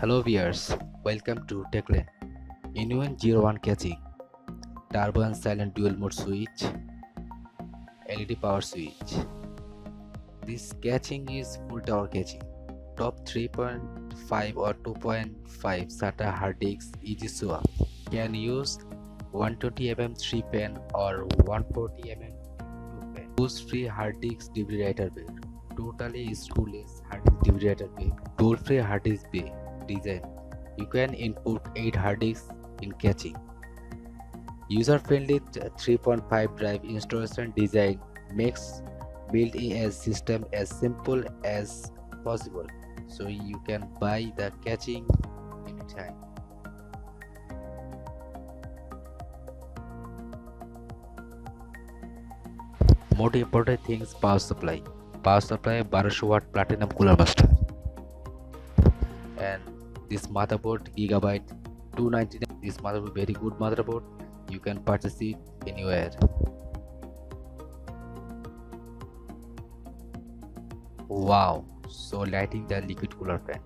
Hello viewers, welcome to TechLane. N101 catching, turbo and silent dual mode switch, LED power switch. This catching is full tower catching. Top 3.5 or 2.5 SATA hard disk easy swap. Can use 120mm 3 pen or 140mm 2 pen. Use free hard disk DVD writer bay. Totally screwless hard disk DVD writer bay. Tool free hard disk bay. Design. You can input 8 hard disks in catching. User-friendly 3.5 drive installation design makes building a system as simple as possible, so you can buy the catching anytime. More important things: power supply. Power supply 1200 watt platinum cooler master. And this motherboard Gigabyte 299. This motherboard very good motherboard. You can purchase it anywhere. Wow, so lighting the liquid cooler fan.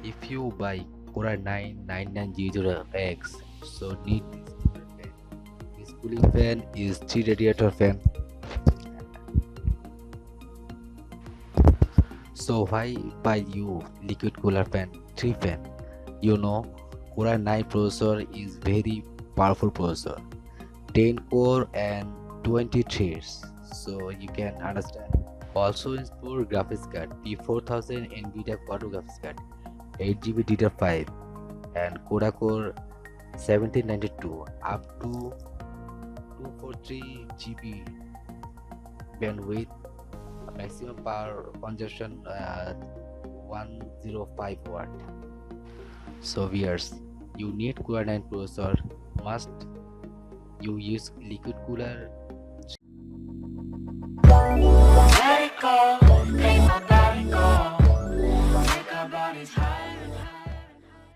If you buy Core 990X, so need this cooler fan. This cooling fan is 3 radiator fan. So why buy you liquid cooler fan 3 fan? You know, Core 9 processor is very powerful processor, 10 core and 20 threads, so you can understand. Also install graphics card P4000 NVIDIA Quadro graphics card, 8GB DDR5 and Core 1792 up to 243GB bandwidth. Maximum power consumption 105 watt. So viewers, you need Core 9 processor. Must you use liquid cooler?